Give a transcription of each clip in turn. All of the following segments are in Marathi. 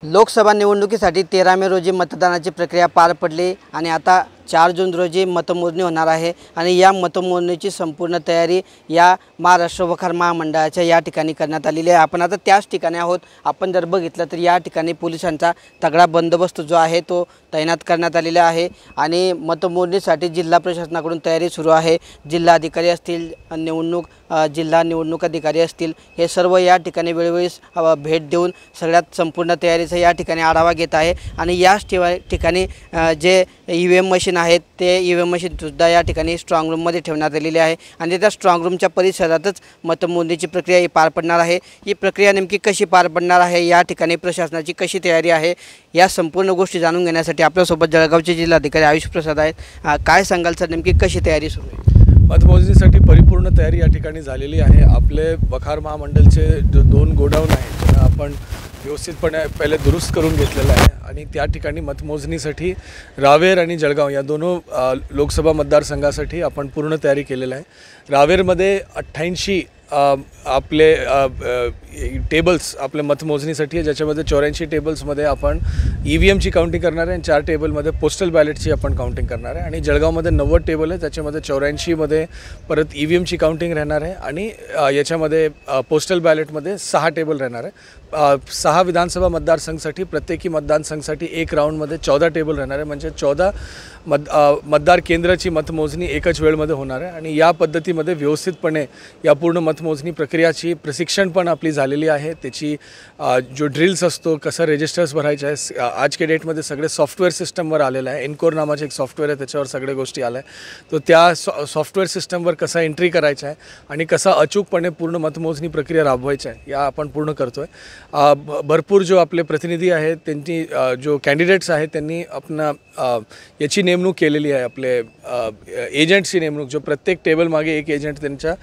लोकसभा निवडणुकीसाठी 13 मे रोजी मतदानाची प्रक्रिया पार पडली आणि आता 4 जून रोजी मतमोजणी होणार आहे आणि या मतमोजणीची संपूर्ण तयारी या महाराष्ट्र वखार महामंडळाच्या या ठिकाणी करण्यात आलेली आहे। आपण आता त्याच ठिकाणी आहोत। आपण जर बघितलं तर या ठिकाणी पोलिसांचा तगडा बंदोबस्त जो आहे तो तैनात करण्यात आलेला आहे आणि मतमोजणीसाठी जिल्हा प्रशासनाकडून तयारी सुरू आहे। जिल्हा अधिकारी असतील, जिल्हा निवडणूक अधिकारी असतील, हे सर्व या ठिकाणी वेळोवेळी भेट देऊन सगळ्यात संपूर्ण तयारीचा या ठिकाणी आढावा घेत आहे आणि याच ठिकाणी जे ईव्हीएम मशीन आहेत ते ईव्हीएम मशीन सुद्धा या ठिकाणी स्ट्रॉंग रूम मध्ये ठेवण्यात आलेली आहे आणि त्या स्ट्रॉंग रूमच्या परिसरातच मतमोजणीची प्रक्रिया ही पार पडणार आहे। ही प्रक्रिया नेमकी कशी पार पडणार आहे, या ठिकाणी प्रशासनाची कशी तयारी आहे, या संपूर्ण गोष्टी जाणून घेण्यासाठी आपल्यासोबत जळगावचे जिल्हाधिकारी आयुष प्रसाद आहेत। काय सांगाल सर, नेमकी कशी तयारी सुरू आहे? मतमोजणीसाठी परिपूर्ण तयारी या ठिकाणी झालेली आहे। आपले वखार महामंडळचे जो 2 गोडाऊन आहेत त्यांना आपण व्यवस्थितपणे पहिले दुरुस्त करून घेतलेलं आहे आणि त्या ठिकाणी मतमोजणीसाठी रावेर आणि जळगाव या दोनों लोकसभा मतदारसंघासाठी आपण पूर्ण तयारी केलेली आहे। रावेरमध्ये 88 आपले टेबल्स आपले मतमोजणीसाठी आहे, ज्याच्यामध्ये 84 टेबल्समध्ये आपण ईव्हीएमची काउंटिंग करणार आहे आणि 4 टेबलमध्ये पोस्टल बॅलेटची आपण काउंटिंग करणार आहे आणि जळगावमध्ये 90 टेबल आहे, त्याच्यामध्ये 84मध्ये परत ईव्हीएमची काउंटिंग राहणार आहे आणि याच्यामध्ये पोस्टल बॅलेटमध्ये 6 टेबल राहणार आहे। 6 विधानसभा मतदारसंघासाठी प्रत्येकी मतदारसंघासाठी 1 राऊंडमध्ये 14 टेबल राहणार आहे, म्हणजे 14 मतदार केंद्राची मतमोजणी एकच वेळेमध्ये होणार आहे आणि या पद्धतीमध्ये व्यवस्थितपणे या पूर्ण मतमोजणी प्रक्रियाची प्रशिक्षण पण आपली झालेली आहे। त्याची जो ड्रिल्स असतो, कसं रजिस्टर्स भरायचे आहे, आज के डेटमध्ये सगळे सॉफ्टवेअर सिस्टमवर आलेलं आहे। एनकोर नावाचे एक सॉफ्टवेअर आहे, त्याच्यावर सगळ्या गोष्टी आल्या आहे। तो त्या सॉफ्टवेअर सिस्टमवर कसा एंट्री करायचा आहे आणि कसा अचूकपणे पूर्ण मतमोजणी प्रक्रिया राबवायची आहे या आपण पूर्ण करतो आहे। भरपूर जो आपले प्रतिनिधी आहेत त्यांनी जो कॅन्डिडेट्स आहेत त्यांनी आपला याची नेमणूक केलेली आहे, आपले एजंट्सची नेमणूक, जो प्रत्येक टेबल मागे एक एजंट त्यांच्या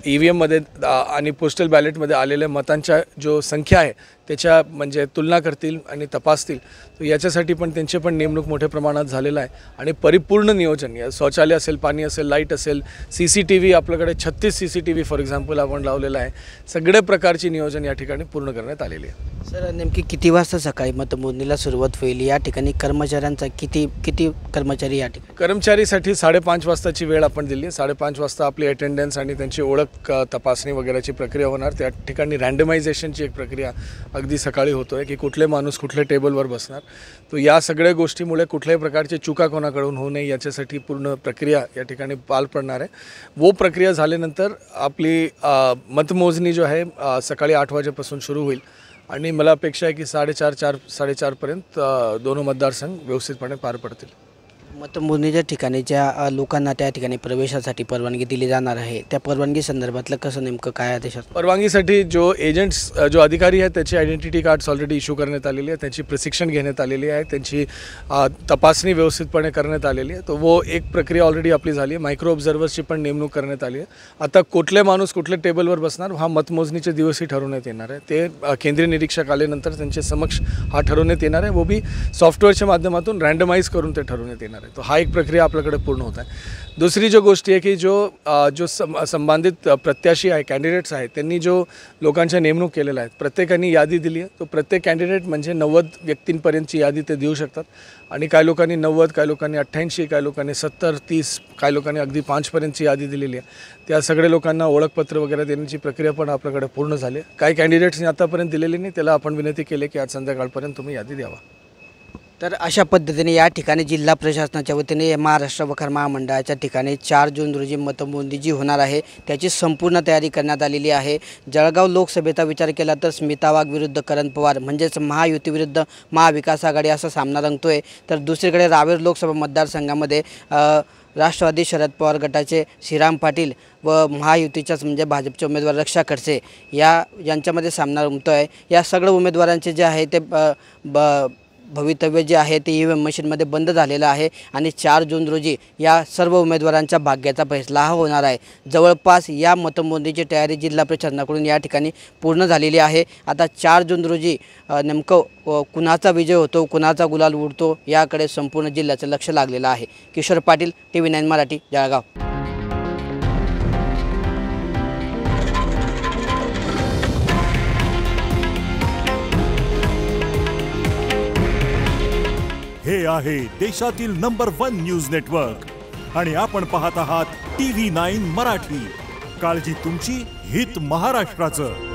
ईव्हीएममध्ये आणि पोस्टल बॅलेटमध्ये आलेल्या मतांच्या जो संख्या आहे त्याच्या म्हणजे तुलना करतील आणि तपासतील। तो याच्यासाठी पण त्यांचे पण नेमणूक मोठ्या प्रमाणात झालेला आहे आणि परिपूर्ण नियोजन, या शौचालय असेल, पाणी असेल, लाईट असेल, CCTV आपल्याकडे 36 CCTV फॉर एक्झाम्पल आपण लावलेला आहे। सगळ्या प्रकारची नियोजन या ठिकाणी पूर्ण करण्यात आलेली आहे। सर, नेमकी किती वाजता सकाळी मतमोजणीला सुरुवात होईल? या ठिकाणी कर्मचाऱ्यांचा किती कर्मचारी या ठिकाणी? कर्मचारीसाठी 5:30 वाजताची वेळ आपण दिली आहे। 5:30 वाजता आपली अटेंडन्स आणि त्यांची ओळख तपासणी वगैरेची प्रक्रिया होणार। त्या ठिकाणी रँडमायझेशनची एक प्रक्रिया अगदी सकाळी होतो आहे की कुठले माणूस कुठल्या टेबलवर बसणार। तो या सगळ्या गोष्टीमुळे कुठल्याही प्रकारची चुका कोणाकडून होऊ नये याच्यासाठी पूर्ण प्रक्रिया या ठिकाणी पार पडणार आहे। वो प्रक्रिया झाल्यानंतर आपली मतमोजणी जो आहे सकाळी 8 वाजेपासून सुरू होईल आणि मला अपेक्षा आहे की 4:30 पर्यंत दोनों मतदारसंघ व्यवस्थितपणे पार पडतील। मतमोजणीच्या ठिकाणी ज्या लोकांना त्या ठिकाणी प्रवेशासाठी परवानगी दिली जाणार आहे, त्या परवानगी संदर्भातलं कसं नेमकं काय आदेश असतो? परवानगीसाठी जो एजंट्स जो अधिकारी आहेत त्याची आयडेंटिटी कार्ड्स ऑलरेडी इश्यू करण्यात आलेली आहे, त्याची प्रशिक्षण घेण्यात आलेली आहे, त्यांची तपासणी व्यवस्थितपणे करण्यात आलेली आहे। तो वो एक प्रक्रिया ऑलरेडी आपली झाली आहे। मायक्रो ऑब्झर्वर्सची पण नेमणूक करण्यात आली आहे। आता कुठले माणूस कुठल्या टेबलवर बसणार हा मतमोजणीच्या दिवशी ठरवण्यात येणार आहे। ते केंद्रीय निरीक्षक आल्यानंतर त्यांच्या समक्ष हा ठरवण्यात येणार आहे, वो भी सॉफ्टवेअरच्या माध्यमातून रँडमाइज करून ते ठरवण्यात येणार आहे। तो हा एक प्रक्रिया आपल्याकडे पूर्ण होत आहे। दुसरी जो गोष्टी आहे की जो संबंधित प्रत्याशी आहे, कॅन्डिडेट्स आहेत, त्यांनी जो लोकांच्या नेमणूक केलेल्या आहेत, प्रत्येकाने यादी दिली आहे। तो प्रत्येक कॅन्डिडेट म्हणजे 90 व्यक्तींपर्यंतची यादी ते देऊ शकतात आणि काही लोकांनी 90, काही लोकांनी 88, काही लोकांनी 70, 30, काही लोकांनी अगदी 5 पर्यंतची यादी दिलेली आहे। त्या सगळ्या लोकांना ओळखपत्र वगैरे देण्याची प्रक्रिया पण आपल्याकडे पूर्ण झाली आहे। काही कॅन्डिडेट्सनी आतापर्यंत दिलेली नाही, त्याला आपण विनंती केली की आज संध्याकाळपर्यंत तुम्ही यादी द्यावा। तर अशा पद्धतीने या ठिकाणी जिल्हा प्रशासनाच्या वतीने महाराष्ट्र वखार महामंडळाच्या ठिकाणी 4 जून रोजी मतमोजणी जी होणार आहे त्याची संपूर्ण तयारी करण्यात आलेली आहे। जळगाव लोकसभेचा विचार केला तर स्मिता वाघ विरुद्ध करण पवार म्हणजेच महायुती विरुद्ध महाविकास आघाडी असा सामना रंगतोय। तर दुसरीकडे रावेर लोकसभा मतदारसंघामध्ये राष्ट्रवादी शरद पवार गटाचे श्रीराम पाटील व महायुतीच्याच म्हणजे भाजपचे उमेदवार रक्षा खडसे यांच्यामध्ये सामना रंगतो आहे। या सगळ्या उमेदवारांचे जे आहे ते भवितव्य जे आहे ते ईव्हीएम मशीनमध्ये बंद झालेलं आहे आणि 4 जून रोजी या सर्व उमेदवारांच्या भाग्याचा फैसला हा होणार आहे। जवळपास या मतमोजणीची तयारी जिल्हा प्रशासनाकडून या ठिकाणी पूर्ण झालेली आहे। आता 4 जून रोजी नेमकं कुणाचा विजय होतो, कुणाचा गुलाल उडतो याकडे संपूर्ण जिल्ह्याचं लक्ष लागलेलं आहे। किशोर पाटील, TV9 मराठी, जळगाव। हे आहे देशातील नंबर 1 न्यूज नेटवर्क आणि आपण पाहत आहात TV9 मराठी। काळजी तुमची, हित महाराष्ट्राचं।